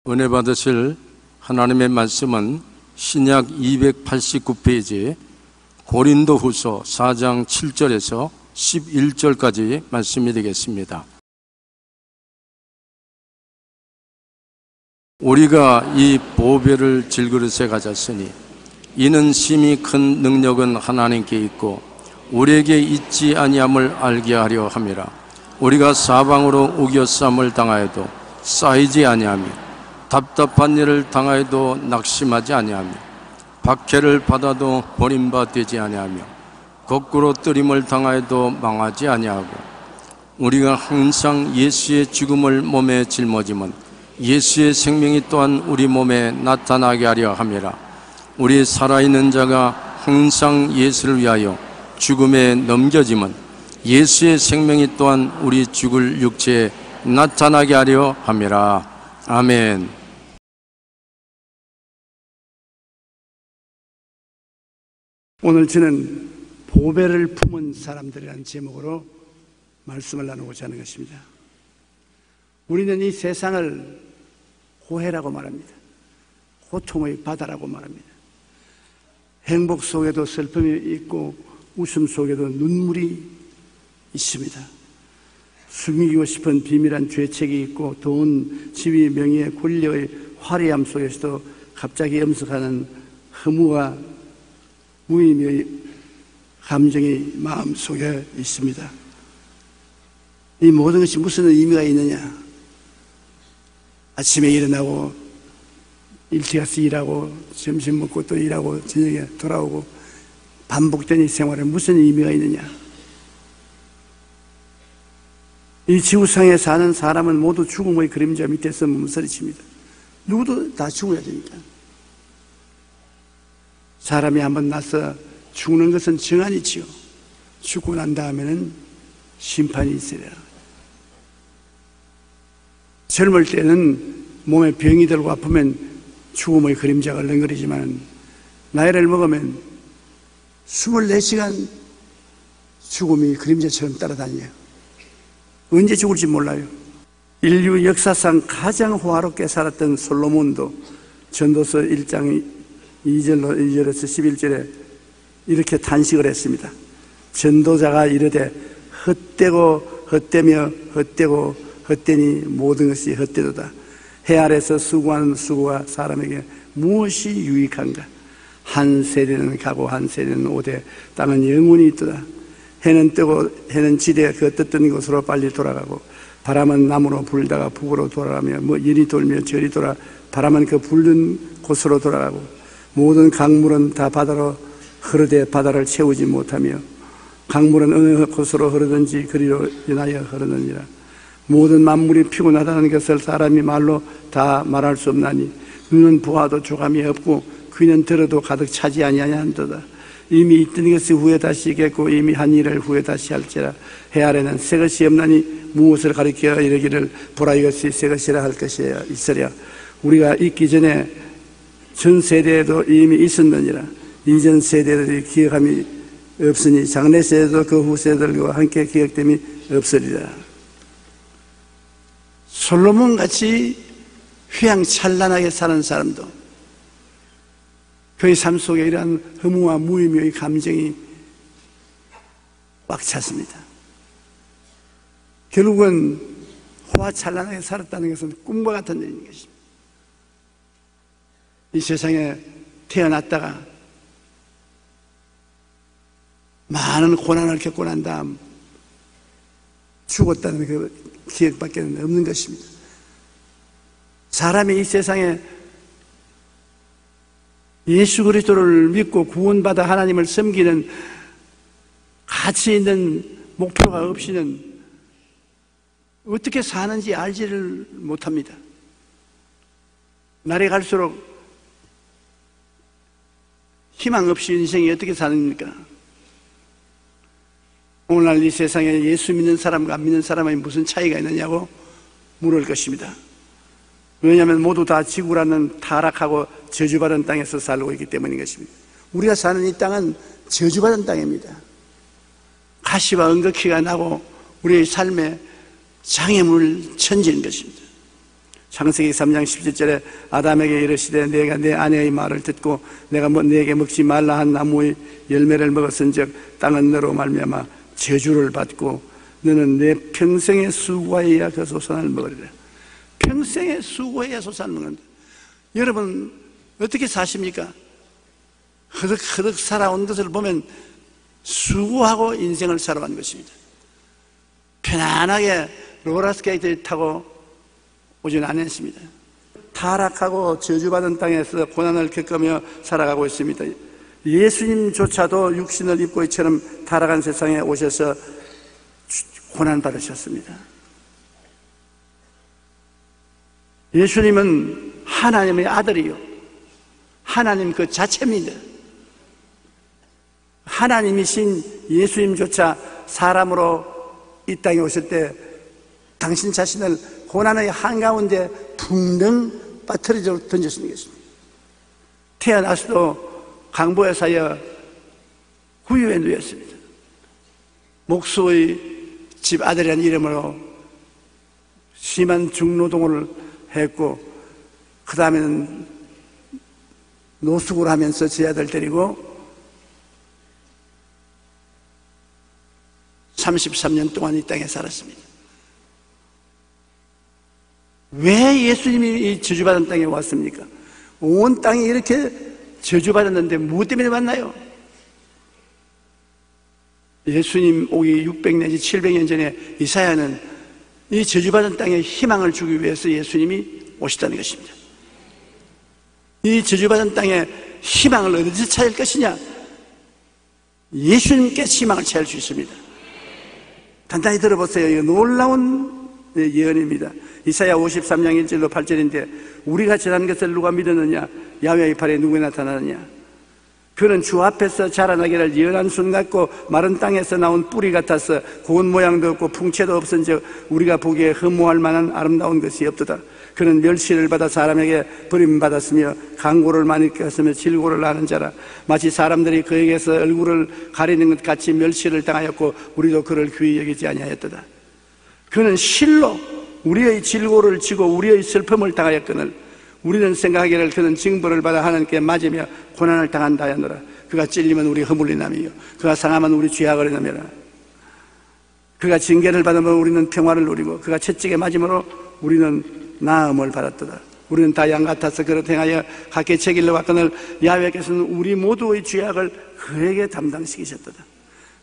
은혜 받으실 하나님의 말씀은 신약 289페이지 고린도후서 4장 7절에서 11절까지 말씀이 되겠습니다. 우리가 이 보배를 질그릇에 가졌으니 이는 심히 큰 능력은 하나님께 있고 우리에게 있지 아니함을 알게 하려 함이라. 우리가 사방으로 우겨쌈을 당하여도 쌓이지 아니하며 답답한 일을 당하여도 낙심하지 아니하며 박해를 받아도 버림받지 아니하며 거꾸로 뜨림을 당하여도 망하지 아니하고 우리가 항상 예수의 죽음을 몸에 짊어지면 예수의 생명이 또한 우리 몸에 나타나게 하려 함이라. 우리 살아있는 자가 항상 예수를 위하여 죽음에 넘겨지면 예수의 생명이 또한 우리 죽을 육체에 나타나게 하려 함이라. 아멘. 오늘 저는 보배를 품은 사람들이라는 제목으로 말씀을 나누고자 하는 것입니다. 우리는 이 세상을 고해라고 말합니다. 고통의 바다라고 말합니다. 행복 속에도 슬픔이 있고 웃음 속에도 눈물이 있습니다. 숨기고 싶은 비밀한 죄책이 있고 돈, 지위, 명예, 권력의 화려함 속에서도 갑자기 엄습하는 허무와 무의미의 감정이 마음속에 있습니다. 이 모든 것이 무슨 의미가 있느냐? 아침에 일어나고 일찍 가서 일하고 점심 먹고 또 일하고 저녁에 돌아오고 반복된 이 생활에 무슨 의미가 있느냐? 이 지구상에 사는 사람은 모두 죽음의 그림자 밑에서 몸서리칩니다. 누구도 다 죽어야 되니까. 사람이 한번 나서 죽는 것은 정한이지요. 죽고 난 다음에는 심판이 있으리라. 젊을 때는 몸에 병이 들고 아프면 죽음의 그림자가 얼렁거리지만 나이를 먹으면 24시간 죽음이 그림자처럼 따라다녀요. 언제 죽을지 몰라요. 인류 역사상 가장 호화롭게 살았던 솔로몬도 전도서 1장 2절에서 11절에 이렇게 탄식을 했습니다. 전도자가 이르되 헛되고 헛되며 헛되고 헛되니 모든 것이 헛되도다. 해 아래서 수고하는 수고가 사람에게 무엇이 유익한가? 한 세대는 가고 한 세대는 오되 땅은 영원히 있도다. 해는 뜨고 해는 지대 그 떴던 곳으로 빨리 돌아가고 바람은 남으로 불다가 북으로 돌아가며 이리 돌며 저리 돌아 바람은 그 불는 곳으로 돌아가고 모든 강물은 다 바다로 흐르되 바다를 채우지 못하며 강물은 어느 곳으로 흐르든지 그리로 인하여 흐르느니라. 모든 만물이 피곤하다는 것을 사람이 말로 다 말할 수 없나니 눈은 보아도 조감이 없고 귀는 들어도 가득 차지 아니하는도다. 이미 있던 것이 후에 다시 있겠고 이미 한 일을 후에 다시 할지라. 해 아래는 새 것이 없나니 무엇을 가리켜 이르기를 보라 이것이 새 것이라 할 것이 있으랴. 우리가 있기 전에 전 세대에도 이미 있었느니라. 이전 세대들이 기억함이 없으니 장래 세대도 그 후 세대들과 함께 기억됨이 없으리라. 솔로몬같이 휘황찬란하게 사는 사람도 그의 삶 속에 이러한 허무와 무의미의 감정이 꽉 찼습니다. 결국은 호화찬란하게 살았다는 것은 꿈과 같은 일인 것입니다. 이 세상에 태어났다가 많은 고난을 겪고 난 다음 죽었다는 그 기억밖에 없는 것입니다. 사람이 이 세상에 예수 그리스도를 믿고 구원받아 하나님을 섬기는 가치 있는 목표가 없이는 어떻게 사는지 알지를 못합니다. 날이 갈수록 희망 없이 인생이 어떻게 사는입니까? 오늘날 이 세상에 예수 믿는 사람과 안 믿는 사람의 무슨 차이가 있느냐고 물을 것입니다. 왜냐하면 모두 다 지구라는 타락하고 저주받은 땅에서 살고 있기 때문인 것입니다. 우리가 사는 이 땅은 저주받은 땅입니다. 가시와 은거키가 나고 우리의 삶에 장애물을 천지는 것입니다. 창세기 3장 17절에 아담에게 이르시되 내가 내 아내의 말을 듣고 내가 네게 먹지 말라 한 나무의 열매를 먹었은즉 땅은 너로 말미암아 저주를 받고 너는 내 평생의 수고하여야 그 소산을 먹으리라. 평생의 수고해야 소산을 먹는다. 여러분 어떻게 사십니까? 허덕허덕 살아온 것을 보면 수고하고 인생을 살아가는 것입니다. 편안하게 롤러스케이트를 타고 오지는 않았습니다. 타락하고 저주받은 땅에서 고난을 겪으며 살아가고 있습니다. 예수님조차도 육신을 입고 이처럼 타락한 세상에 오셔서 고난받으셨습니다. 예수님은 하나님의 아들이요, 하나님 그 자체입니다. 하나님이신 예수님조차 사람으로 이 땅에 오실 때 당신 자신을 고난의 한가운데 붕덩 빠뜨려 던졌는 것입니다. 태어나서도 강보에 사여 구유에 누였습니다. 목수의 집 아들이라는 이름으로 심한 중노동을 했고, 그 다음에는 노숙을 하면서 제 아들 데리고 33년 동안 이 땅에 살았습니다. 왜 예수님이 이 저주받은 땅에 왔습니까? 온 땅이 이렇게 저주받았는데 무엇 때문에 왔나요? 예수님 오기 600 내지 700년 전에 이사야는 이 저주받은 땅에 희망을 주기 위해서 예수님이 오셨다는 것입니다. 이 저주받은 땅에 희망을 어디서 찾을 것이냐? 예수님께 희망을 찾을 수 있습니다. 간단히 들어보세요. 이거 놀라운 예언입니다. 이사야 53장 1절로 8절인데 우리가 전한 것을 누가 믿었느냐? 야훼의 팔에 누가 나타나느냐? 그는 주 앞에서 자라나기를 예언한 순 같고 마른 땅에서 나온 뿌리 같아서 고운 모양도 없고 풍채도 없은즉 우리가 보기에 흠모할 만한 아름다운 것이 없도다. 그는 멸시를 받아 사람에게 버림받았으며 강고를 많이 꼈으며 질고를 하는 자라. 마치 사람들이 그에게서 얼굴을 가리는 것 같이 멸시를 당하였고 우리도 그를 귀히 여기지 아니하였도다. 그는 실로 우리의 질고를 지고 우리의 슬픔을 당하였거늘 우리는 생각하기를 그는 징벌을 받아 하나님께 맞으며 고난을 당한다 하였노라. 그가 찔리면 우리 허물리남이요 그가 상하면 우리 죄악을 남이라. 그가 징계를 받으면 우리는 평화를 누리고 그가 채찍에 맞음으로 우리는 나음을 받았도다. 우리는 다 양 같아서 그릇 행하여 각기 책일러 왔거늘 야훼께서는 우리 모두의 죄악을 그에게 담당시키셨도다.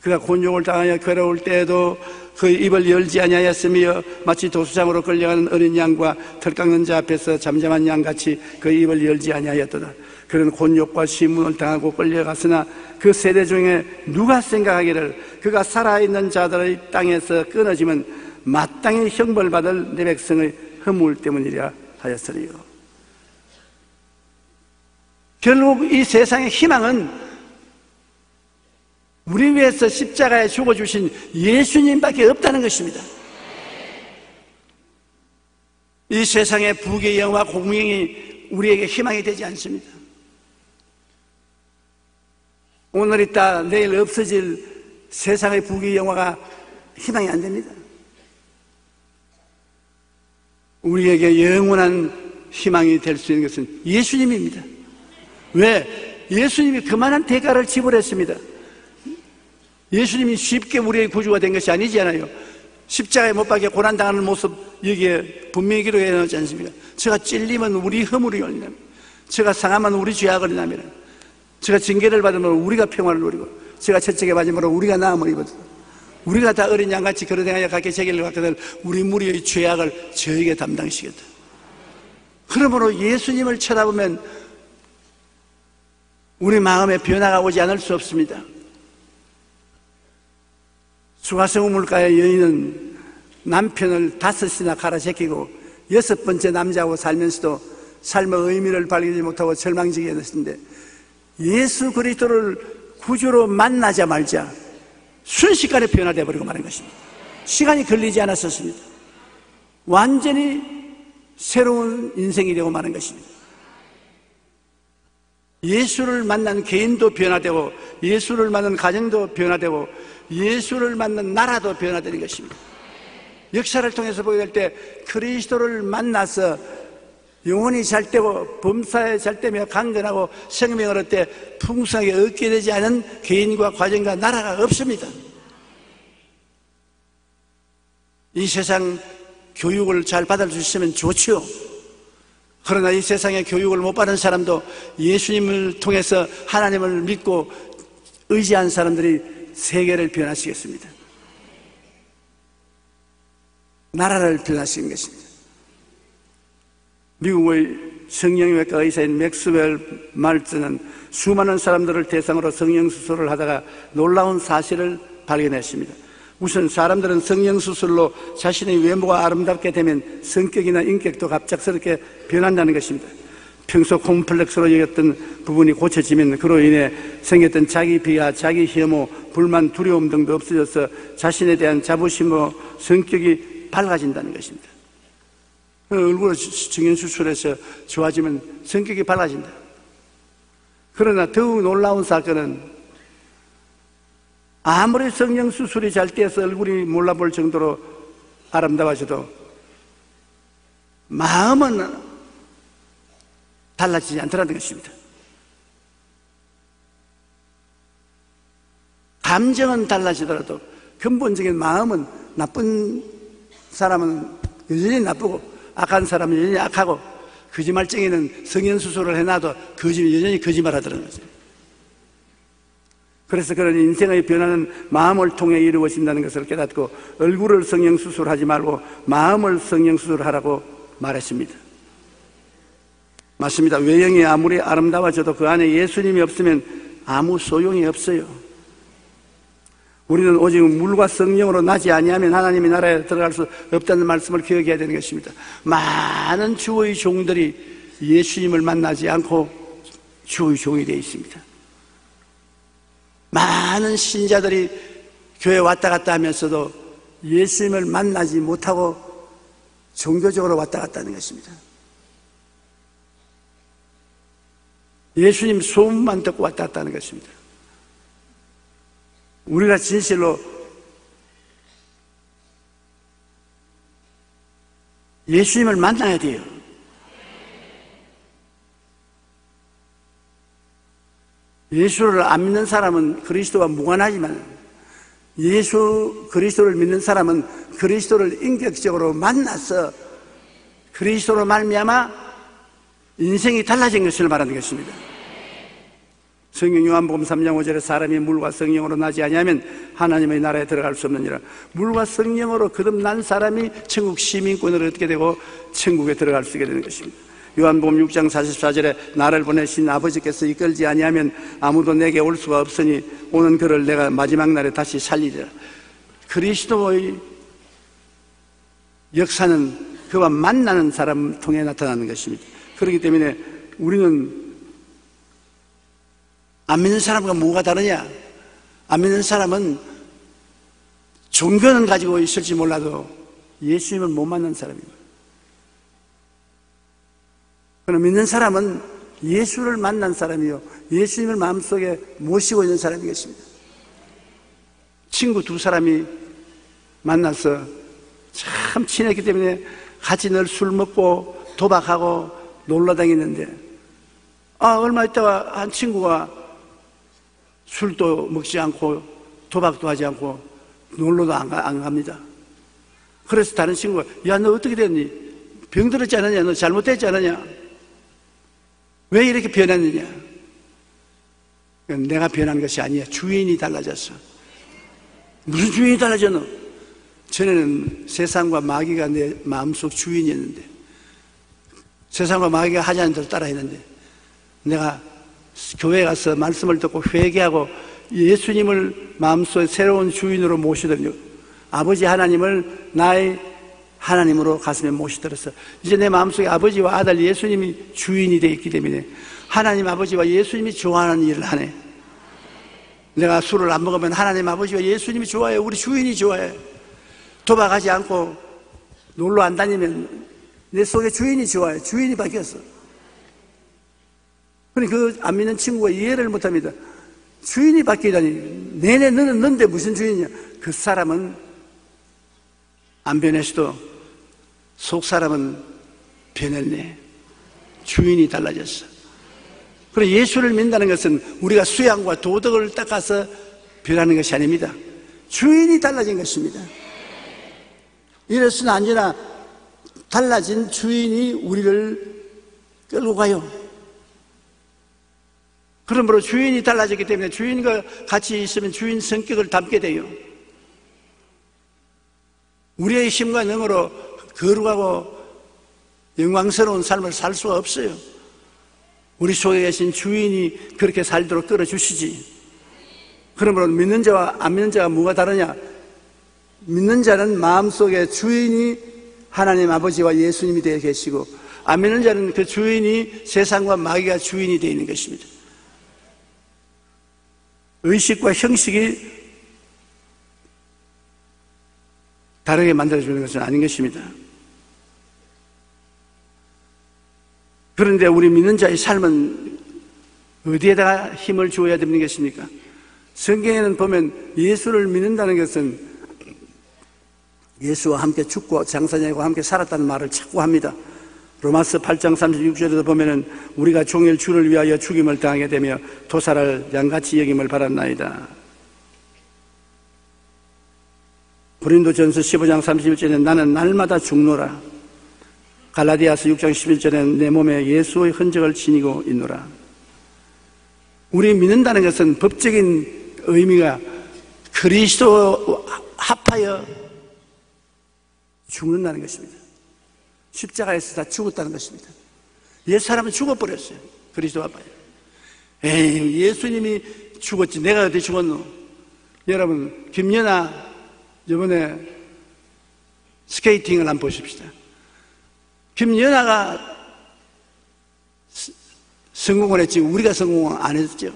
그가 곤욕을 당하여 괴로울 때에도 그의 입을 열지 아니하였으며 마치 도수장으로 끌려가는 어린 양과 털 깎는 자 앞에서 잠잠한 양같이 그의 입을 열지 아니하였도다. 그는 곤욕과 시문을 당하고 끌려갔으나 그 세대 중에 누가 생각하기를 그가 살아있는 자들의 땅에서 끊어지면 마땅히 형벌받을 내 백성의 허물 때문이라 하였으리요. 결국 이 세상의 희망은 우리 위해서 십자가에 죽어주신 예수님밖에 없다는 것입니다. 이 세상의 부귀의 영화 공명이 우리에게 희망이 되지 않습니다. 오늘 있다 내일 없어질 세상의 부귀의 영화가 희망이 안 됩니다. 우리에게 영원한 희망이 될 수 있는 것은 예수님입니다. 왜? 예수님이 그만한 대가를 지불했습니다. 예수님이 쉽게 우리의 구주가 된 것이 아니잖아요. 십자가에 못 박혀 고난당하는 모습 여기에 분명히 기록해 놓지 않습니까? 저가 찔리면 우리 허물이 열리며 저가 상하면 우리 죄악을 인하며 저가 징계를 받으면 우리가 평화를 누리고 저가 채찍에 맞으므로 우리가 나음을 입었다. 우리가 다 어린 양같이 그릇 행하여 각기 책임을 갖거든 우리 무리의 죄악을 저에게 담당시켰다. 그러므로 예수님을 쳐다보면 우리 마음에 변화가 오지 않을 수 없습니다. 수가성 우물가의 여인은 남편을 5이나 갈아제끼고 6번째 남자하고 살면서도 삶의 의미를 발견하지 못하고 절망지게 됐는데 예수 그리스도를 구주로 만나자마자 순식간에 변화되어 버리고 마는 것입니다. 시간이 걸리지 않았었습니다. 완전히 새로운 인생이 되고 마는 것입니다. 예수를 만난 개인도 변화되고 예수를 만난 가정도 변화되고 예수를 만난 나라도 변화되는 것입니다. 역사를 통해서 보게 될 때 그리스도를 만나서 영혼이 잘 되고 범사에 잘 되며 강건하고 생명을 얻되 풍성하게 얻게 되지 않은 개인과 과정과 나라가 없습니다. 이 세상 교육을 잘 받을 수 있으면 좋죠. 그러나 이 세상의 교육을 못 받은 사람도 예수님을 통해서 하나님을 믿고 의지한 사람들이 세계를 변화시켰습니다. 나라를 변화시킨 것입니다. 미국의 성형외과 의사인 맥스웰 말츠는 수많은 사람들을 대상으로 성형수술을 하다가 놀라운 사실을 발견했습니다. 우선 사람들은 성형수술로 자신의 외모가 아름답게 되면 성격이나 인격도 갑작스럽게 변한다는 것입니다. 평소 콤플렉스로 여겼던 부분이 고쳐지면 그로 인해 생겼던 자기 비하, 자기 혐오, 불만, 두려움 등도 없어져서 자신에 대한 자부심과 성격이 밝아진다는 것입니다. 얼굴을 성형수술해서 좋아지면 성격이 밝아진다. 그러나 더욱 놀라운 사건은 아무리 성형수술이 잘 돼서 얼굴이 몰라볼 정도로 아름다워져도 마음은 달라지지 않더라는 것입니다. 감정은 달라지더라도 근본적인 마음은, 나쁜 사람은 여전히 나쁘고 악한 사람은 여전히 악하고 거짓말쟁이는 성형수술을 해놔도 여전히 거짓말하더라는 거죠. 그래서 그런 인생의 변화는 마음을 통해 이루어진다는 것을 깨닫고 얼굴을 성형수술하지 말고 마음을 성형수술하라고 말했습니다. 맞습니다. 외형이 아무리 아름다워져도 그 안에 예수님이 없으면 아무 소용이 없어요. 우리는 오직 물과 성령으로 나지 아니하면 하나님의 나라에 들어갈 수 없다는 말씀을 기억해야 되는 것입니다. 많은 주의 종들이 예수님을 만나지 않고 주의 종이 되어 있습니다. 많은 신자들이 교회 왔다 갔다 하면서도 예수님을 만나지 못하고 종교적으로 왔다 갔다 하는 것입니다. 예수님 소문만 듣고 왔다 갔다 하는 것입니다. 우리가 진실로 예수님을 만나야 돼요. 예수를 안 믿는 사람은 그리스도와 무관하지만 예수 그리스도를 믿는 사람은 그리스도를 인격적으로 만나서 그리스도로 말미암아 인생이 달라진 것을 말하는 것입니다. 성경 요한복음 3장 5절에 사람이 물과 성령으로 나지 아니하면 하나님의 나라에 들어갈 수 없느니라. 물과 성령으로 거듭난 사람이 천국 시민권을 얻게 되고 천국에 들어갈 수 있게 되는 것입니다. 요한복음 6장 44절에 나를 보내신 아버지께서 이끌지 아니하면 아무도 내게 올 수가 없으니 오는 그를 내가 마지막 날에 다시 살리리라. 그리스도의 역사는 그와 만나는 사람을 통해 나타나는 것입니다. 그렇기 때문에 우리는 안 믿는 사람과 뭐가 다르냐? 안 믿는 사람은 종교는 가지고 있을지 몰라도 예수님을 못 만난 사람입니다. 그러나 믿는 사람은 예수를 만난 사람이요 예수님을 마음속에 모시고 있는 사람인 것입니다. 친구 두 사람이 만나서 참 친했기 때문에 같이 늘 술 먹고 도박하고 놀러 다니는데 얼마 있다가 한 친구가 술도 먹지 않고 도박도 하지 않고 놀러도 안 갑니다. 그래서 다른 친구가 야, 너 어떻게 됐니? 병들었지 않느냐? 너 잘못됐지 않느냐? 왜 이렇게 변했느냐? 내가 변한 것이 아니야. 주인이 달라졌어. 무슨 주인이 달라졌노? 전에는 세상과 마귀가 내 마음속 주인이었는데 세상과 마귀가 하자는 대로 따라 했는데 내가 교회에 가서 말씀을 듣고 회개하고 예수님을 마음속에 새로운 주인으로 모시더니 아버지 하나님을 나의 하나님으로 가슴에 모시들어서 이제 내 마음속에 아버지와 아들 예수님이 주인이 되어 있기 때문에 하나님 아버지와 예수님이 좋아하는 일을 하네. 내가 술을 안 먹으면 하나님 아버지와 예수님이 좋아해. 우리 주인이 좋아해. 도박하지 않고 놀러 안 다니면 내 속에 주인이 좋아해. 주인이 바뀌었어. 그러니까 그 안 믿는 친구가 이해를 못합니다. 주인이 바뀌다니. 내내 너는 넌데 무슨 주인이냐. 그 사람은 안 변했어도 속 사람은 변했네. 주인이 달라졌어. 그리고 예수를 믿는다는 것은 우리가 수양과 도덕을 닦아서 변하는 것이 아닙니다. 주인이 달라진 것입니다. 이래서는 언제나 달라진 주인이 우리를 끌고 가요. 그러므로 주인이 달라졌기 때문에 주인과 같이 있으면 주인 성격을 담게 돼요. 우리의 힘과 능으로 거룩하고 영광스러운 삶을 살 수가 없어요. 우리 속에 계신 주인이 그렇게 살도록 끌어주시지. 그러므로 믿는 자와 안 믿는 자가 뭐가 다르냐? 믿는 자는 마음속에 주인이 하나님 아버지와 예수님이 되어 계시고, 안 믿는 자는 그 주인이 세상과 마귀가 주인이 되어 있는 것입니다. 의식과 형식이 다르게 만들어주는 것은 아닌 것입니다. 그런데 우리 믿는 자의 삶은 어디에다가 힘을 주어야 되는 것입니까? 성경에는 보면 예수를 믿는다는 것은 예수와 함께 죽고 장사냐고 함께 살았다는 말을 자꾸 합니다. 로마서 8장 36절에도 보면은 우리가 종일 주를 위하여 죽임을 당하게 되며 도살을 양같이 여김을 받았나이다. 고린도전서 15장 31절에는 나는 날마다 죽노라. 갈라디아서 6장 11절에는 내 몸에 예수의 흔적을 지니고 있노라. 우리 믿는다는 것은 법적인 의미가 그리스도 합하여 죽는다는 것입니다. 십자가에서 다 죽었다는 것입니다. 옛 사람은 죽어버렸어요. 그리스도 합하여. 에이, 예수님이 죽었지 내가 어디 죽었노? 여러분, 김연아 이번에 스케이팅을 한번 보십시다. 김연아가 성공을 했지 우리가 성공을 안 했죠.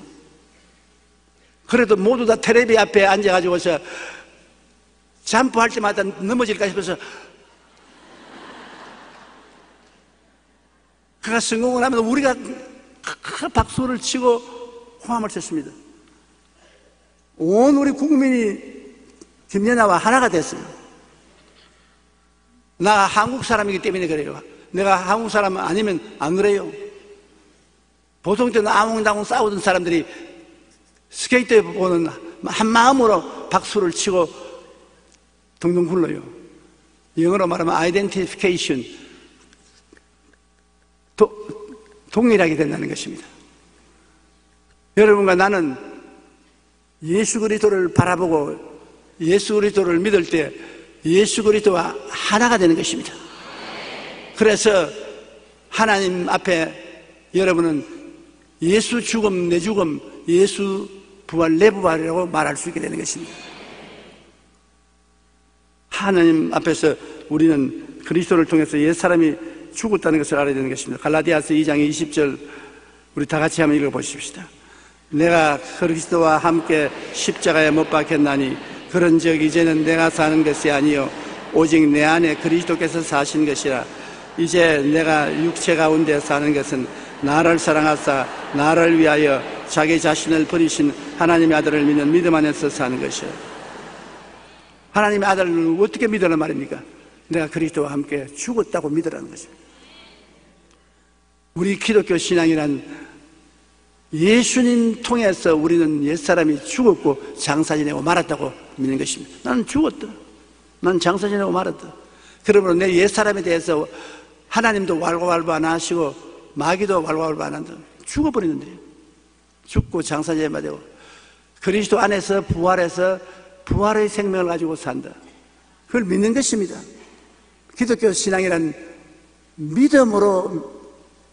그래도 모두 다 텔레비 앞에 앉아가지고서 점프할 때마다 넘어질까 싶어서 그가 성공을 하면 우리가 박수를 치고 호함을 쳤습니다. 온 우리 국민이 김연아와 하나가 됐어요. 나 한국 사람이기 때문에 그래요. 내가 한국 사람 아니면 안 그래요. 보통 때는 아웅다웅 싸우던 사람들이 스케이트 보는 한 마음으로 박수를 치고 동동 굴러요. 영어로 말하면 identification, 동일하게 된다는 것입니다. 여러분과 나는 예수 그리스도를 바라보고 예수 그리스도를 믿을 때 예수 그리스도와 하나가 되는 것입니다. 그래서 하나님 앞에 여러분은 예수 죽음 내 죽음, 예수 부활 내 부활이라고 말할 수 있게 되는 것입니다. 하나님 앞에서 우리는 그리스도를 통해서 옛사람이 죽었다는 것을 알아야 되는 것입니다. 갈라디아서 2장 20절 우리 다 같이 한번 읽어보십시다. 내가 그리스도와 함께 십자가에 못 박혔나니 그런즉 이제는 내가 사는 것이 아니요 오직 내 안에 그리스도께서 사신 것이라. 이제 내가 육체 가운데 사는 것은 나를 사랑하사 나를 위하여 자기 자신을 버리신 하나님의 아들을 믿는 믿음 안에서 사는 것이요. 하나님의 아들을 어떻게 믿으란 말입니까? 내가 그리스도와 함께 죽었다고 믿으라는 것입니다. 우리 기독교 신앙이란 예수님 통해서 우리는 옛사람이 죽었고 장사 지내고 말았다고 믿는 것입니다. 나는 죽었다. 난 장사 지내고 말았다. 그러므로 내 옛사람에 대해서 하나님도 왈가왈부 안 하시고 마귀도 왈가왈부 안 한다. 죽어버리는데 죽고 장사 지내야 되고 그리스도 안에서 부활해서 부활의 생명을 가지고 산다. 그걸 믿는 것입니다. 기독교 신앙이란 믿음으로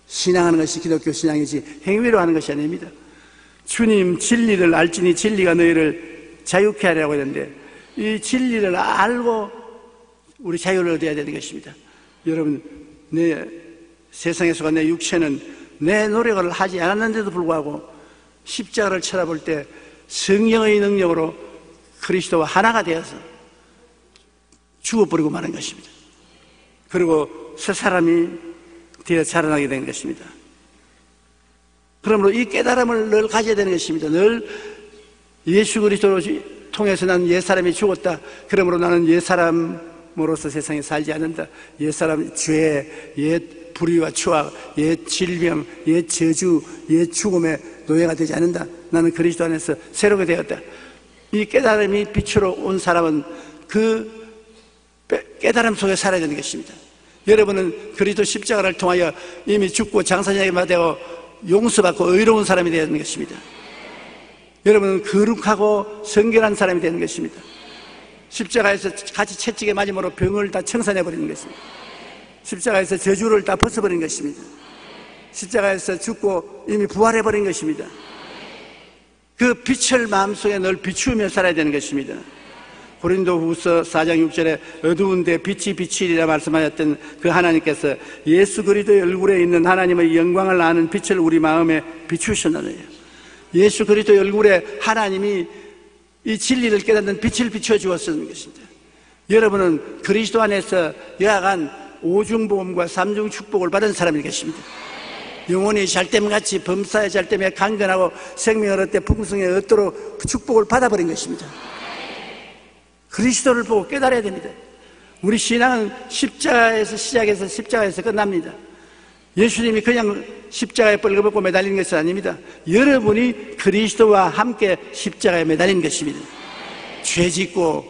신앙하는 것이 기독교 신앙이지 행위로 하는 것이 아닙니다. 주님 진리를 알지니 진리가 너희를 자유케 하려고 했는데 이 진리를 알고 우리 자유를 얻어야 되는 것입니다. 여러분, 내 세상에서가 내 육체는 내 노력을 하지 않았는데도 불구하고 십자가를 쳐다볼 때 성령의 능력으로 그리스도와 하나가 되어서 죽어버리고 마는 것입니다. 그리고 새 사람이 되어 자라나게 된 것입니다. 그러므로 이 깨달음을 늘 가져야 되는 것입니다. 늘 예수 그리스도를 통해서 나는 옛사람이 죽었다. 그러므로 나는 옛사람으로서 세상에 살지 않는다. 옛사람, 죄, 옛 불의와 추악, 옛 질병, 옛 저주, 옛 죽음의 노예가 되지 않는다. 나는 그리스도 안에서 새롭게 되었다. 이 깨달음이 빛으로 온 사람은 그 깨달음 속에 살아야 되는 것입니다. 여러분은 그리스도 십자가를 통하여 이미 죽고 장사장이 되고 용서받고 의로운 사람이 되어야 되는 것입니다. 여러분은 거룩하고 성결한 사람이 되는 것입니다. 십자가에서 같이 채찍에 맞음으로 병을 다 청산해버리는 것입니다. 십자가에서 저주를 다 벗어버린 것입니다. 십자가에서 죽고 이미 부활해버린 것입니다. 그 빛을 마음속에 늘 비추며 살아야 되는 것입니다. 고린도후서 4장 6절에 어두운 데 빛이 비치리라 말씀하셨던 그 하나님께서 예수 그리스도의 얼굴에 있는 하나님의 영광을 아는 빛을 우리 마음에 비추셨느니라. 예수 그리스도의 얼굴에 하나님이 이 진리를 깨닫는 빛을 비춰 주었다는 것입니다. 여러분은 그리스도 안에서 여하간 오중보험과 삼중 축복을 받은 사람이 계십니다. 영혼이 잘됨같이 범사의 잘됨에 강건하고 생명을 얻되 풍성에 얻도록 그 축복을 받아버린 것입니다. 그리스도를 보고 깨달아야 됩니다. 우리 신앙은 십자가에서 시작해서 십자가에서 끝납니다. 예수님이 그냥 십자가에 뻘거벗고 매달린 것이 아닙니다. 여러분이 그리스도와 함께 십자가에 매달린 것입니다. 죄짓고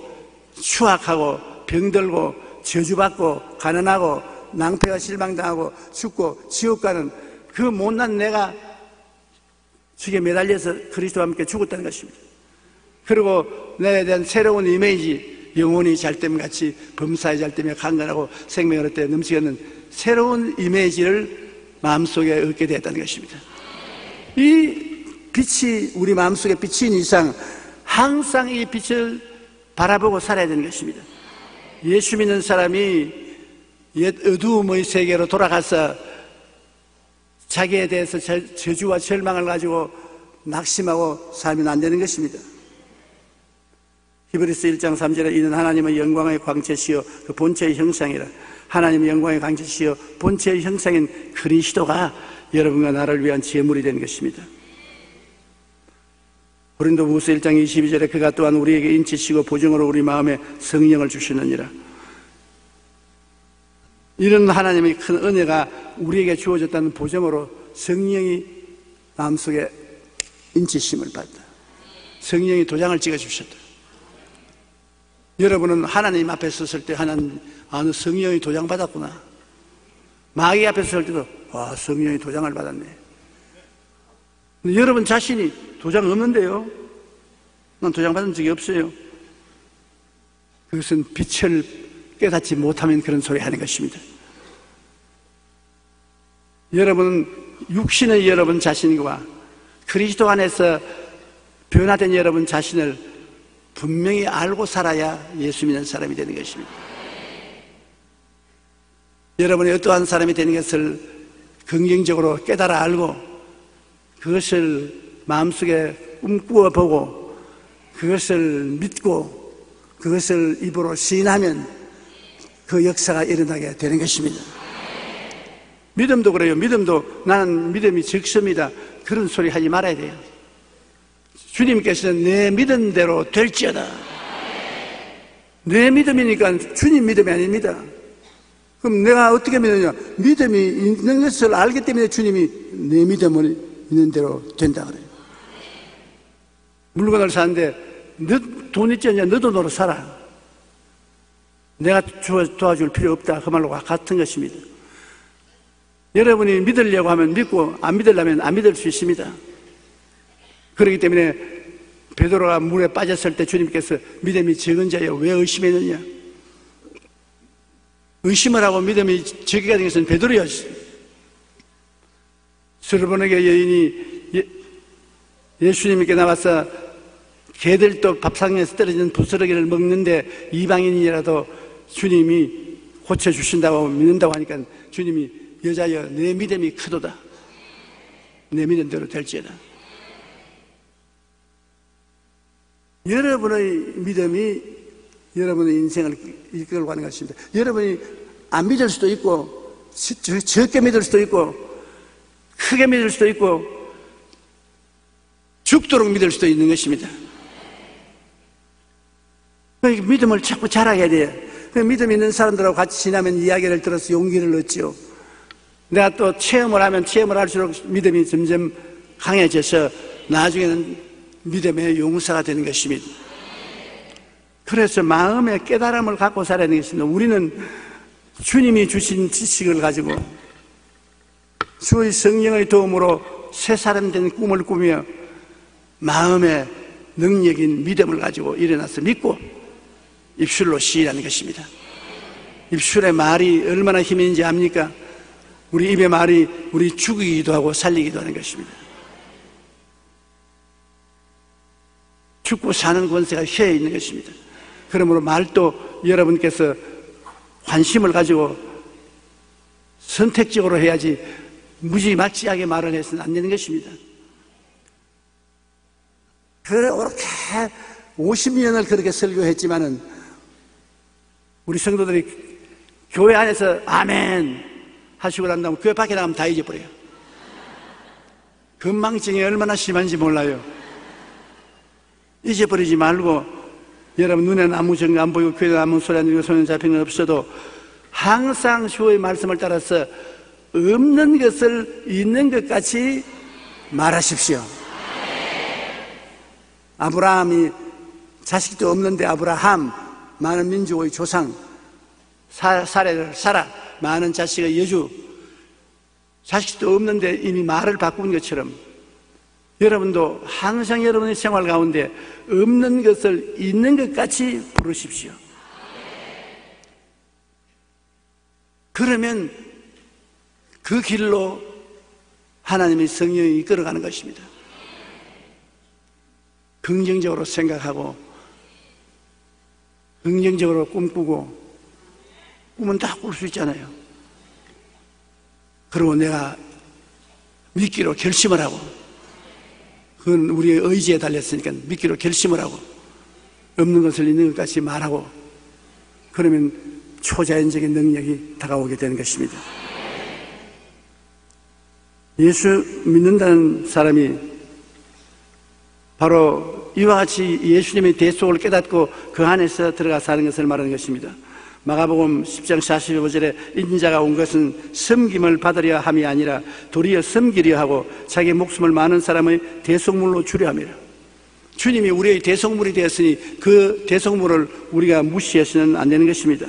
추악하고 병들고 저주받고 가난하고 낭패와 실망당하고 죽고 지옥 가는 그 못난 내가 죽에 매달려서 그리스도와 함께 죽었다는 것입니다. 그리고 내에 대한 새로운 이미지, 영혼이 잘됨같이 범사의 잘됨에 강건하고 생명을 얻되 넘치는 새로운 이미지를 마음속에 얻게 되었다는 것입니다. 이 빛이 우리 마음속에 비친 이상 항상 이 빛을 바라보고 살아야 되는 것입니다. 예수 믿는 사람이 옛 어두움의 세계로 돌아가서 자기에 대해서 저주와 절망을 가지고 낙심하고 살면 안 되는 것입니다. 히브리서 1장 3절에 이는 하나님의 영광의 광채시요 그 본체의 형상이라. 하나님의 영광의 광채시요 본체의 형상인 그리스도가 여러분과 나를 위한 제물이 된 것입니다. 고린도후서 1장 22절에 그가 또한 우리에게 인치시고 보증으로 우리 마음에 성령을 주시느니라. 이런 하나님의 큰 은혜가 우리에게 주어졌다는 보증으로 성령이 마음속에 인치심을 받다. 성령이 도장을 찍어주셨다. 여러분은 하나님 앞에 섰을 때 하나님, 너 성령이 도장 받았구나. 마귀 앞에 섰을 때도 성령이 도장을 받았네. 근데 여러분 자신이 도장 없는데요? 난 도장 받은 적이 없어요. 그것은 빛을 깨닫지 못하면 그런 소리 하는 것입니다. 여러분은 육신의 여러분 자신과 그리스도 안에서 변화된 여러분 자신을 분명히 알고 살아야 예수 믿는 사람이 되는 것입니다. 여러분이 어떠한 사람이 되는 것을 긍정적으로 깨달아 알고 그것을 마음속에 꿈꾸어 보고 그것을 믿고 그것을 입으로 시인하면 그 역사가 일어나게 되는 것입니다. 믿음도 그래요. 믿음도 나는 믿음이 적습니다. 그런 소리 하지 말아야 돼요. 주님께서는 내 믿음대로 될지어다. 내 믿음이니까 주님 믿음이 아닙니다. 그럼 내가 어떻게 믿느냐? 믿음이 있는 것을 알기 때문에 주님이 내 믿음을 있는 대로 된다 그래요. 물건을 사는데 너 돈 있지 않냐? 너도 너로 살아. 내가 도와줄 필요 없다. 그 말로 같은 것입니다. 여러분이 믿으려고 하면 믿고 안 믿으려면 안 믿을 수 있습니다. 그렇기 때문에 베드로가 물에 빠졌을 때 주님께서 믿음이 적은 자여 왜 의심했느냐? 의심을 하고 믿음이 적게 된 것은 베드로였어요. 스르보니게 여인이 예수님께 나와서 개들도 밥상에서 떨어진 부스러기를 먹는데 이방인이라도 주님이 고쳐주신다고 믿는다고 하니까 주님이 여자여 내 믿음이 크도다. 내 믿음대로 될지어다. 여러분의 믿음이 여러분의 인생을 이끌고 가는 것입니다. 여러분이 안 믿을 수도 있고 적게 믿을 수도 있고 크게 믿을 수도 있고 죽도록 믿을 수도 있는 것입니다. 믿음을 자꾸 자라게 돼요. 믿음 있는 사람들하고 같이 지나면 이야기를 들어서 용기를 얻죠. 내가 또 체험을 하면 체험을 할수록 믿음이 점점 강해져서 나중에는 믿음의 용사가 되는 것입니다. 그래서 마음의 깨달음을 갖고 살아야 하는 것입니다. 우리는 주님이 주신 지식을 가지고 주의 성령의 도움으로 새 사람 된 꿈을 꾸며 마음의 능력인 믿음을 가지고 일어나서 믿고 입술로 시인하는 것입니다. 입술의 말이 얼마나 힘이 있는지 압니까? 우리 입의 말이 우리 죽이기도 하고 살리기도 하는 것입니다. 죽고 사는 권세가 혀에 있는 것입니다. 그러므로 말도 여러분께서 관심을 가지고 선택적으로 해야지 무지막지하게 말을 해서는 안 되는 것입니다. 그렇게 50년을 그렇게 설교했지만은 우리 성도들이 교회 안에서 아멘 하시고 난 다음 교회 밖에 나가면 다 잊어버려요. 건망증이 얼마나 심한지 몰라요. 잊어버리지 말고 여러분 눈에는 아무 정이 안 보이고 귀에는 아무 소리 안 들리고 손에 잡히는 건 없어도 항상 주의 말씀을 따라서 없는 것을 있는 것 같이 말하십시오. 아브라함이 자식도 없는데 아브라함 많은 민족의 조상 사례를 살아 많은 자식의 여주 자식도 없는데 이미 말을 바꾼 것처럼 여러분도 항상 여러분의 생활 가운데 없는 것을 있는 것 같이 부르십시오. 그러면 그 길로 하나님의 성령이 이끌어가는 것입니다. 긍정적으로 생각하고 긍정적으로 꿈꾸고 꿈은 다 꿀 수 있잖아요. 그리고 내가 믿기로 결심을 하고 그건 우리의 의지에 달렸으니까 믿기로 결심을 하고 없는 것을 있는 것 같이 말하고 그러면 초자연적인 능력이 다가오게 되는 것입니다. 예수 믿는다는 사람이 바로 이와 같이 예수님의 대속을 깨닫고 그 안에서 들어가 사는 것을 말하는 것입니다. 마가복음 10장 45절에 인자가 온 것은 섬김을 받으려 함이 아니라 도리어 섬기려 하고 자기 목숨을 많은 사람의 대속물로 주려 함이라. 주님이 우리의 대속물이 되었으니 그 대속물을 우리가 무시해서는 안 되는 것입니다.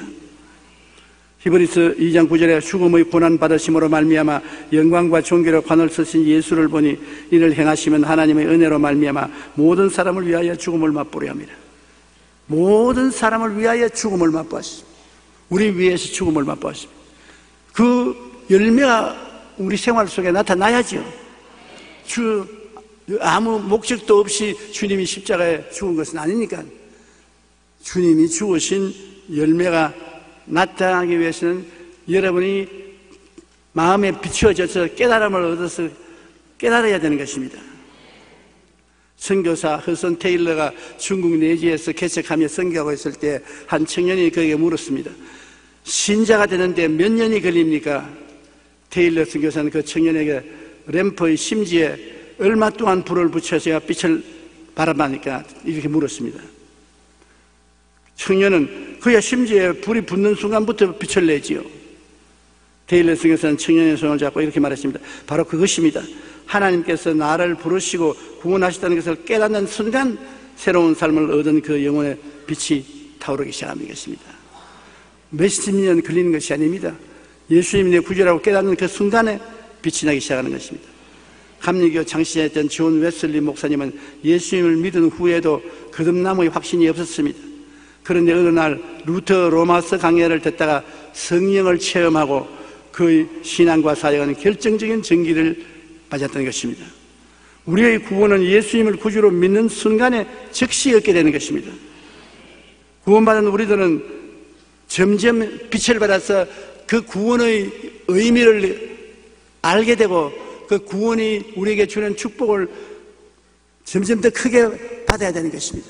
히브리서 2장 9절에 죽음의 고난 받으심으로 말미암아 영광과 존귀로 관을 쓰신 예수를 보니 이를 행하시면 하나님의 은혜로 말미암아 모든 사람을 위하여 죽음을 맛보려 합니다. 모든 사람을 위하여 죽음을 맛보았습니다. 우리 위해서 죽음을 맛보았습니다. 그 열매가 우리 생활 속에 나타나야죠. 아무 목적도 없이 주님이 십자가에 죽은 것은 아니니까 주님이 죽으신 열매가 나타나기 위해서는 여러분이 마음에 비추어져서 깨달음을 얻어서 깨달아야 되는 것입니다. 선교사 허슨 테일러가 중국 내지에서 개척하며 선교하고 있을 때 한 청년이 그에게 물었습니다. 신자가 되는데 몇 년이 걸립니까? 테일러 선교사는 그 청년에게 램프의 심지에 얼마 동안 불을 붙여서야 빛을 바라보니까 이렇게 물었습니다. 청년은 그야 심지에 불이 붙는 순간부터 빛을 내지요. 테일러 선교사는 청년의 손을 잡고 이렇게 말했습니다. 바로 그것입니다. 하나님께서 나를 부르시고 구원하셨다는 것을 깨닫는 순간 새로운 삶을 얻은 그 영혼의 빛이 타오르기 시작하는 것입니다. 몇십 년 걸리는 것이 아닙니다. 예수님이 내 구주라고 깨닫는 그 순간에 빛이 나기 시작하는 것입니다. 감리교 장신했던 존 웨슬리 목사님은 예수님을 믿은 후에도 거듭남의 확신이 없었습니다. 그런데 어느 날 루터 로마서 강해를 듣다가 성령을 체험하고 그의 신앙과 사역은 결정적인 전기를 맞았던 것입니다. 우리의 구원은 예수님을 구주로 믿는 순간에 즉시 얻게 되는 것입니다. 구원받은 우리들은 점점 빛을 받아서 그 구원의 의미를 알게 되고 그 구원이 우리에게 주는 축복을 점점 더 크게 받아야 되는 것입니다.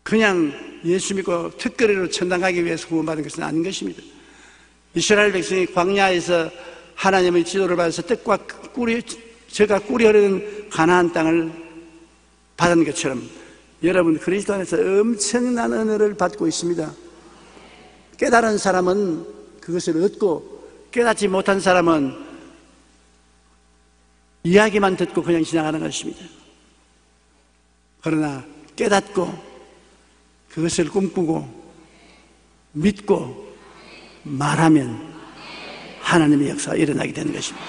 그냥 예수 믿고 특거리로 천당 가기 위해서 구원받은 것은 아닌 것입니다. 이스라엘 백성이 광야에서 하나님의 지도를 받아서 떡과 젖과 꿀이 흐르는 가나안 땅을 받은 것처럼 여러분 그리스도 안에서 엄청난 은혜를 받고 있습니다. 깨달은 사람은 그것을 얻고 깨닫지 못한 사람은 이야기만 듣고 그냥 지나가는 것입니다. 그러나 깨닫고 그것을 꿈꾸고 믿고 말하면 하나님의 역사가 일어나게 되는 것입니다.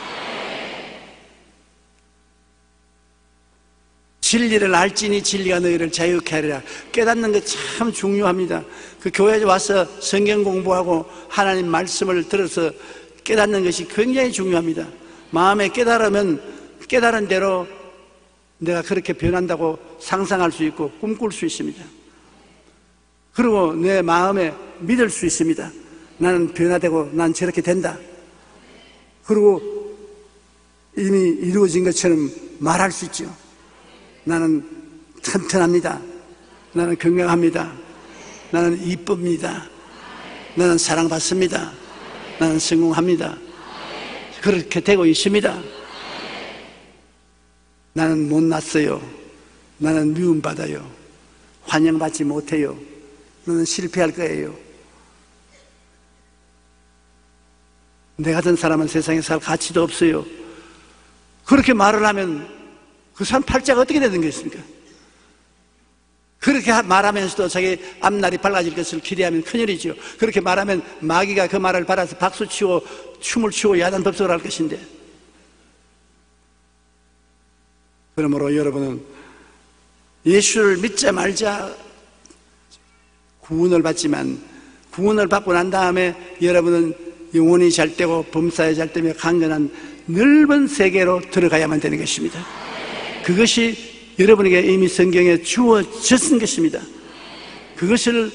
진리를 알지니 진리가 너희를 자유케 하리라. 깨닫는 것 참 중요합니다. 그 교회에 와서 성경 공부하고 하나님 말씀을 들어서 깨닫는 것이 굉장히 중요합니다. 마음에 깨달으면 깨달은 대로 내가 그렇게 변한다고 상상할 수 있고 꿈꿀 수 있습니다. 그리고 내 마음에 믿을 수 있습니다. 나는 변화되고 난 저렇게 된다. 그리고 이미 이루어진 것처럼 말할 수 있죠. 나는 튼튼합니다. 나는 건강합니다. 나는 이쁩니다. 나는 사랑받습니다. 나는 성공합니다. 그렇게 되고 있습니다. 나는 못났어요. 나는 미움받아요. 환영받지 못해요. 너는 실패할 거예요. 내 같은 사람은 세상에 살 가치도 없어요. 그렇게 말을 하면 그 사람 팔자가 어떻게 되는 것입니까? 그렇게 말하면서도 자기 앞날이 밝아질 것을 기대하면 큰일이죠. 그렇게 말하면 마귀가 그 말을 받아서 박수치고 춤을 추고 야단법석을 할 것인데, 그러므로 여러분은 예수를 믿자 말자 구원을 받지만, 구원을 받고 난 다음에 여러분은 영혼이 잘 되고 범사에 잘 되며 강건한 넓은 세계로 들어가야만 되는 것입니다. 그것이 여러분에게 이미 성경에 주어졌은 것입니다. 그것을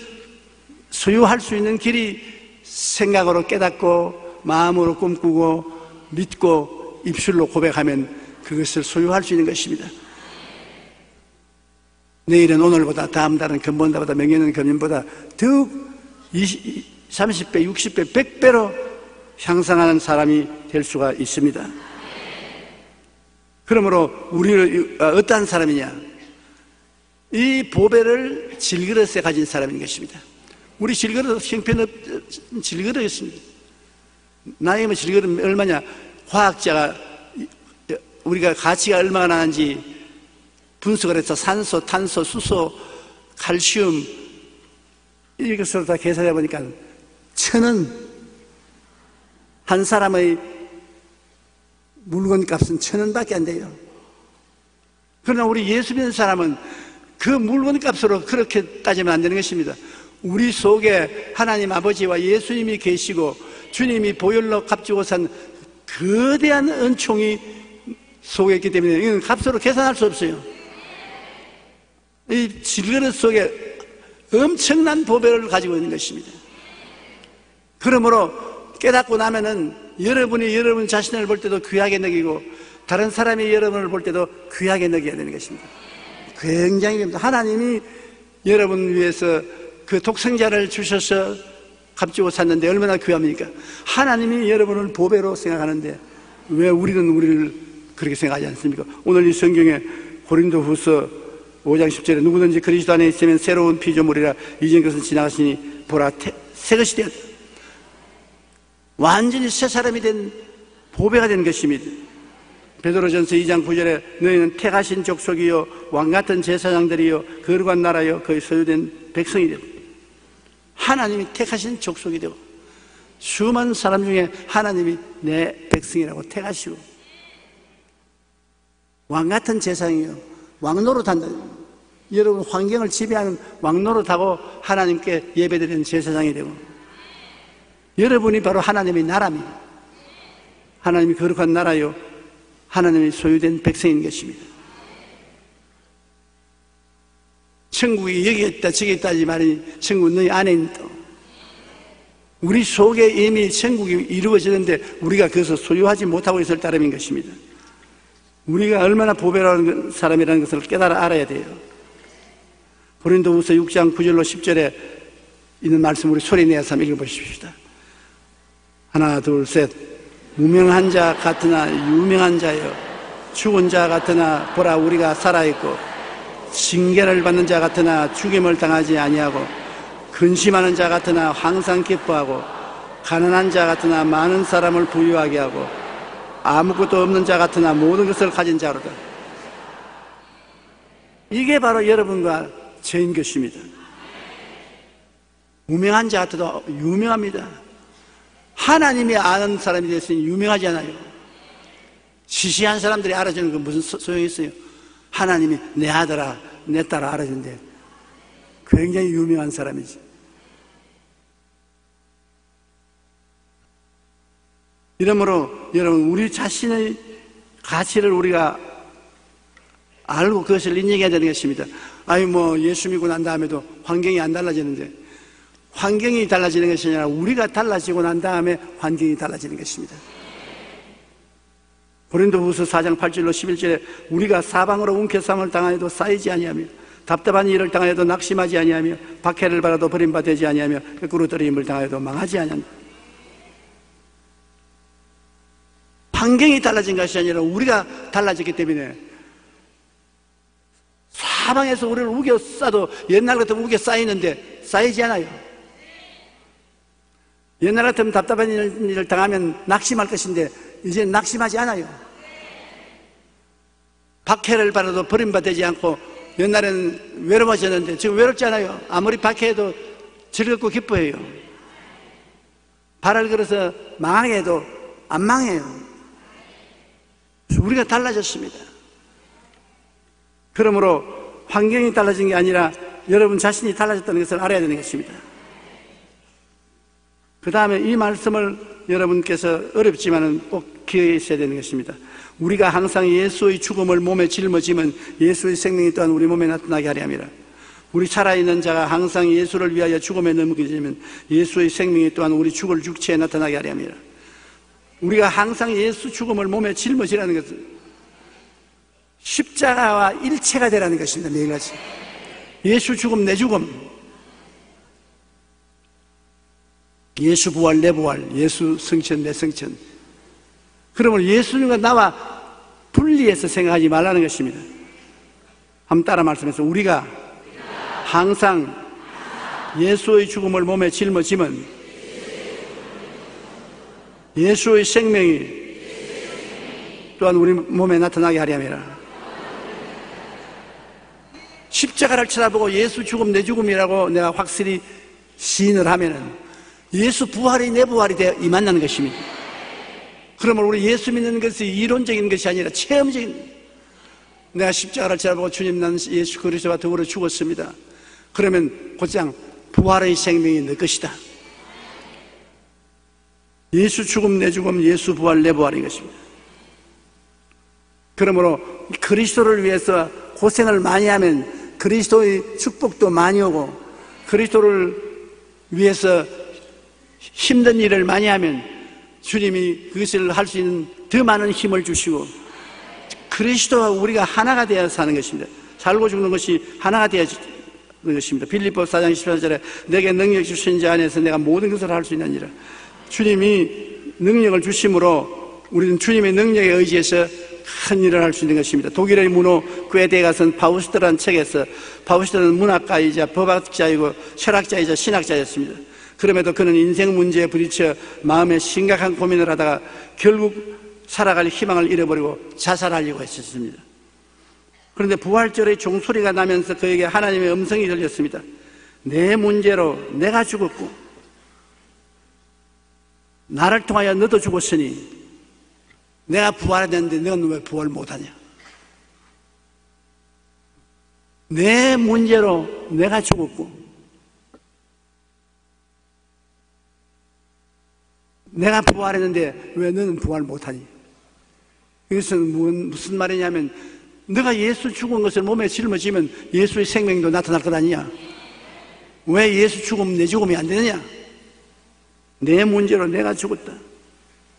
소유할 수 있는 길이 생각으로 깨닫고 마음으로 꿈꾸고 믿고 입술로 고백하면 그것을 소유할 수 있는 것입니다. 내일은 오늘보다, 다음 달은 금번보다, 명예는 금년보다 더욱 30배, 60배, 100배로 향상하는 사람이 될 수가 있습니다. 그러므로 우리는 어떠한 사람이냐? 이 보배를 질그릇에 가진 사람인 것입니다. 우리 질그릇 형편은 질그릇이었습니다. 나이면 질그릇 얼마냐? 과학자가 우리가 가치가 얼마나 나는지 분석을 해서 산소, 탄소, 수소, 칼슘 이것으로 다 계산해 보니까 1,000원, 한 사람의 물건 값은 1,000원밖에 안 돼요. 그러나 우리 예수 믿는 사람은 그 물건 값으로 그렇게 따지면 안 되는 것입니다. 우리 속에 하나님 아버지와 예수님이 계시고 주님이 보혈로 값주고 산 거대한 은총이 속에 있기 때문에 이건 값으로 계산할 수 없어요. 이 질그릇 속에 엄청난 보배를 가지고 있는 것입니다. 그러므로 깨닫고 나면은 여러분이 여러분 자신을 볼 때도 귀하게 느끼고 다른 사람이 여러분을 볼 때도 귀하게 느껴야 되는 것입니다. 굉장히 하나님이 여러분 위해서 그 독생자를 주셔서 값주고 샀는데 얼마나 귀합니까? 하나님이 여러분을 보배로 생각하는데 왜 우리는 우리를 그렇게 생각하지 않습니까? 오늘 이 성경에 고린도후서 5장 10절에 누구든지 그리스도 안에 있으면 새로운 피조물이라 이전 것은 지나갔으니 보라 새 것이 되었다. 완전히 새 사람이 된 보배가 된 것입니다. 베드로전서 2장 9절에 너희는 택하신 족속이요 왕같은 제사장들이요 거룩한 나라요 그의 소유된 백성이 되고, 하나님이 택하신 족속이 되고 수많은 사람 중에 하나님이 내 백성이라고 택하시고 왕같은 제사장이요 왕노릇한다. 여러분 환경을 지배하는 왕노릇하고 하나님께 예배드리는 제사장이 되고, 여러분이 바로 하나님의 나라입니다. 하나님이 거룩한 나라요 하나님의 소유된 백성인 것입니다. 천국이 여기 있다 저기 있다 하지 말이 천국은 너희 안에 있다. 우리 속에 이미 천국이 이루어지는데 우리가 그것을 소유하지 못하고 있을 따름인 것입니다. 우리가 얼마나 보배라는 사람이라는 것을 깨달아 알아야 돼요. 고린도후서 6장 9절로 10절에 있는 말씀 우리 소리내서 한번 읽어보십시오. 하나 둘 셋. 무명한 자 같으나 유명한 자여 죽은 자 같으나 보라 우리가 살아있고 징계를 받는 자 같으나 죽임을 당하지 아니하고 근심하는 자 같으나 항상 기뻐하고 가난한 자 같으나 많은 사람을 부유하게 하고 아무것도 없는 자 같으나 모든 것을 가진 자로다. 이게 바로 여러분과 저인 것입니다. 무명한 자 같아도 유명합니다. 하나님이 아는 사람이 됐으니 유명하지 않아요. 시시한 사람들이 알아주는 건 무슨 소용이 있어요? 하나님이 내 아들아 내 딸아 알아준대. 굉장히 유명한 사람이지. 이러므로 여러분, 우리 자신의 가치를 우리가 알고 그것을 인정해야 되는 것입니다. 아니 예수 믿고 난 다음에도 환경이 안 달라지는데, 환경이 달라지는 것이 아니라 우리가 달라지고 난 다음에 환경이 달라지는 것입니다. 고린도후서 4장 8절로 11절에 우리가 사방으로 움켜쌈을 당하여도 쌓이지 아니하며 답답한 일을 당하여도 낙심하지 아니하며 박해를 받아도 버림받지 아니하며 거꾸로 떨어짐을 당하여도 망하지 아니한다. 환경이 달라진 것이 아니라 우리가 달라졌기 때문에 사방에서 우리를 우겨 싸도 옛날 같으면 우겨 쌓이는데 쌓이지 않아요. 옛날 같으면 답답한 일을 당하면 낙심할 것인데 이제 낙심하지 않아요. 박해를 받아도 버림받지 않고, 옛날에는 외로워졌는데 지금 외롭지 않아요. 아무리 박해해도 즐겁고 기뻐해요. 발을 걸어서 망하게 해도 안 망해요. 우리가 달라졌습니다. 그러므로 환경이 달라진 게 아니라 여러분 자신이 달라졌다는 것을 알아야 되는 것입니다. 그 다음에 이 말씀을 여러분께서 어렵지만은 꼭 기억해 있어야 되는 것입니다. 우리가 항상 예수의 죽음을 몸에 짊어지면 예수의 생명이 또한 우리 몸에 나타나게 하려 함이라. 우리 살아있는 자가 항상 예수를 위하여 죽음에 넘겨지면 예수의 생명이 또한 우리 죽을 육체에 나타나게 하려 함이라. 우리가 항상 예수 죽음을 몸에 짊어지라는 것은 십자가와 일체가 되라는 것입니다. 매일같이 예수 죽음 내 죽음, 예수 부활 내 부활, 예수 성천 내 성천. 그러면 예수님과 나와 분리해서 생각하지 말라는 것입니다. 한번 따라 말씀해서, 우리가 항상 예수의 죽음을 몸에 짊어지면 예수의 생명이 또한 우리 몸에 나타나게 하려 함이라. 십자가를 쳐다보고 예수 죽음 내 죽음이라고 내가 확실히 시인을 하면은 예수 부활이 내 부활이 되어 임한다는 것입니다. 그러면 우리 예수 믿는 것이 이론적인 것이 아니라 체험적인, 내가 십자가를 쳐다보고 주님 나는 예수 그리스도와 더불어 죽었습니다. 그러면 곧장 부활의 생명이 내 것이다. 예수 죽음 내 죽음, 예수 부활 내 부활인 것입니다. 그러므로 그리스도를 위해서 고생을 많이 하면 그리스도의 축복도 많이 오고, 그리스도를 위해서 힘든 일을 많이 하면 주님이 그것을 할 수 있는 더 많은 힘을 주시고, 그리스도와 우리가 하나가 되어 사는 것입니다. 살고 죽는 것이 하나가 되어지는 것입니다. 빌립보 4장 14절에 내게 능력 주신 자 안에서 내가 모든 것을 할 수 있느니라. 주님이 능력을 주심으로 우리는 주님의 능력에 의지해서 큰 일을 할 수 있는 것입니다. 독일의 문호 괴대에 가선 파우스트라는 책에서, 파우스트는 문학가이자 법학자이고 철학자이자 신학자였습니다. 그럼에도 그는 인생 문제에 부딪혀 마음에 심각한 고민을 하다가 결국 살아갈 희망을 잃어버리고 자살하려고 했었습니다. 그런데 부활절의 종소리가 나면서 그에게 하나님의 음성이 들렸습니다. 내 문제로 내가 죽었고 나를 통하여 너도 죽었으니 내가 부활했는데 너는 왜 부활 못하냐? 내 문제로 내가 죽었고 내가 부활했는데 왜 너는 부활 못하니? 이것은 무슨 말이냐면, 너가 예수 죽은 것을 몸에 짊어지면 예수의 생명도 나타날 것 아니냐? 왜 예수 죽음 내 죽음이 안 되느냐? 내 문제로 내가 죽었다.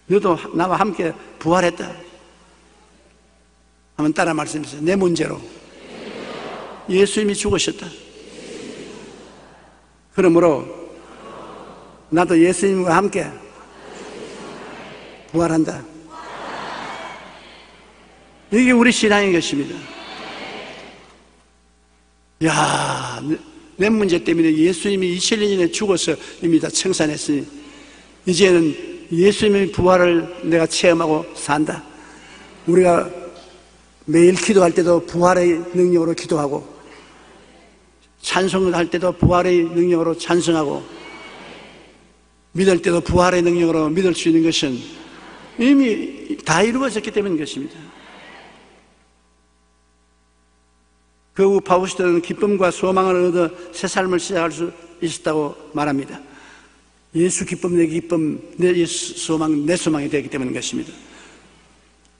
너도 나와 함께 부활했다. 한번 따라 말씀해주세요. 내 문제로 예수님이 죽으셨다. 그러므로 나도 예수님과 함께 부활한다. 이게 우리 신앙인 것입니다. 야, 내 문제 때문에 예수님이 2000년 전에 죽어서 이미 다 청산했으니 이제는 예수님의 부활을 내가 체험하고 산다. 우리가 매일 기도할 때도 부활의 능력으로 기도하고 찬송을 할 때도 부활의 능력으로 찬송하고 믿을 때도 부활의 능력으로 믿을 수 있는 것은 이미 다 이루어졌기 때문인 것입니다. 그 후 파우스트는 기쁨과 소망을 얻어 새 삶을 시작할 수 있었다고 말합니다. 예수 기쁨, 내 기쁨, 내 소망, 내 소망이 되기 때문인 것입니다.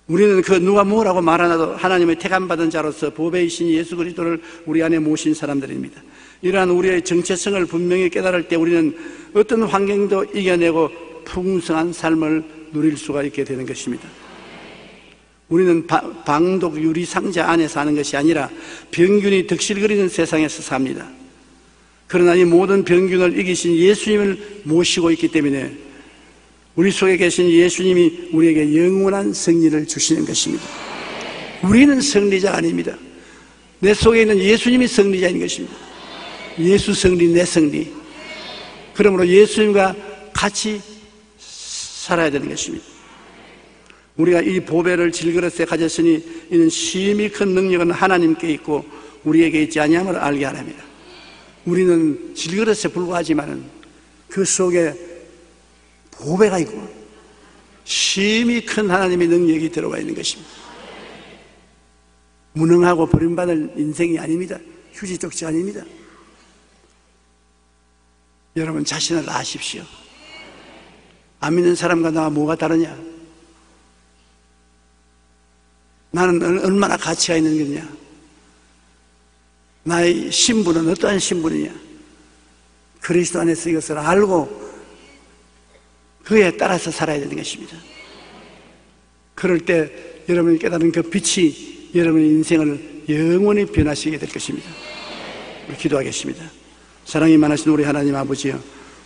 우리는 그 누가 뭐라고 말하나도 하나님의 택함받은 자로서 보배이신 예수 그리스도를 우리 안에 모신 사람들입니다. 이러한 우리의 정체성을 분명히 깨달을 때 우리는 어떤 환경도 이겨내고 풍성한 삶을 누릴 수가 있게 되는 것입니다. 우리는 방독 유리 상자 안에 사는 것이 아니라 병균이 득실거리는 세상에서 삽니다. 그러나 이 모든 병균을 이기신 예수님을 모시고 있기 때문에 우리 속에 계신 예수님이 우리에게 영원한 승리를 주시는 것입니다. 우리는 승리자가 아닙니다. 내 속에 있는 예수님이 승리자인 것입니다. 예수 승리, 내 승리. 그러므로 예수님과 같이 살아야 되는 것입니다. 우리가 이 보배를 질그릇에 가졌으니 이는 심히 큰 능력은 하나님께 있고 우리에게 있지 아니함을 알게 하랍니다. 우리는 질그릇에 불과하지만 그 속에 보배가 있고 심히 큰 하나님의 능력이 들어가 있는 것입니다. 무능하고 버림받을 인생이 아닙니다. 휴지 쪽지 아닙니다. 여러분 자신을 아십시오. 안 믿는 사람과 나와 뭐가 다르냐? 나는 얼마나 가치가 있는 거냐? 나의 신분은 어떠한 신분이냐? 그리스도 안에서 이것을 알고 그에 따라서 살아야 되는 것입니다. 그럴 때 여러분이 깨달은 그 빛이 여러분의 인생을 영원히 변화시키게 될 것입니다. 우리 기도하겠습니다. 사랑이 많으신 우리 하나님 아버지요,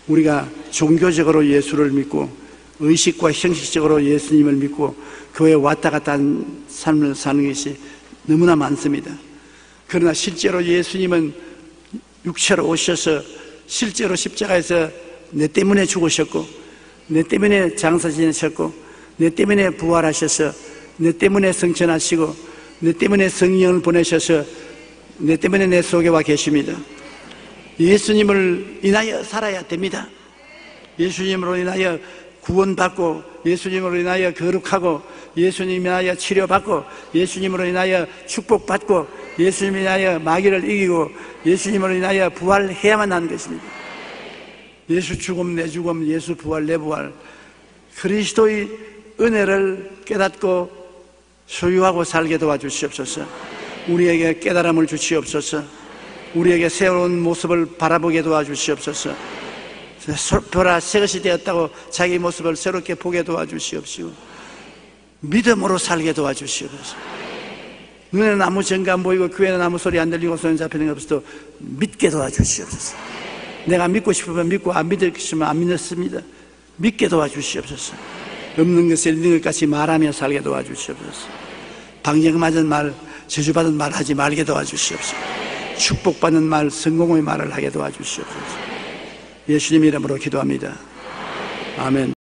우리가 종교적으로 예수를 믿고 의식과 형식적으로 예수님을 믿고 교회에 왔다 갔다 한 삶을 사는 것이 너무나 많습니다. 그러나 실제로 예수님은 육체로 오셔서 실제로 십자가에서 내 때문에 죽으셨고 내 때문에 장사 지내셨고 내 때문에 부활하셔서 내 때문에 성천하시고 내 때문에 성령을 보내셔서 내 때문에 내 속에 와 계십니다. 예수님을 인하여 살아야 됩니다. 예수님으로 인하여 구원받고 예수님으로 인하여 거룩하고 예수님으로 인하여 치료받고 예수님으로 인하여 축복받고 예수님으로 인하여 마귀를 이기고 예수님으로 인하여 부활해야만 하는 것입니다. 예수 죽음 내 죽음, 예수 부활 내 부활, 그리스도의 은혜를 깨닫고 소유하고 살게 도와주시옵소서. 우리에게 깨달음을 주시옵소서. 우리에게 새로운 모습을 바라보게 도와주시옵소서. 보라 새것이 되었다고 자기 모습을 새롭게 보게 도와주시옵시고 믿음으로 살게 도와주시옵소서. 눈에는 아무 증거 안 보이고 귀에는 아무 소리 안 들리고 손에 잡히는 것 없어도 믿게 도와주시옵소서. 내가 믿고 싶으면 믿고 안 믿을 것이면 안 믿습니다. 믿게 도와주시옵소서. 없는 것을 있는 것 같이 말하며 살게 도와주시옵소서. 방정맞은 말, 저주받은 말 하지 말게 도와주시옵소서. 축복받는 말, 성공의 말을 하게 도와주시옵소서. 예수님 이름으로 기도합니다. 아멘.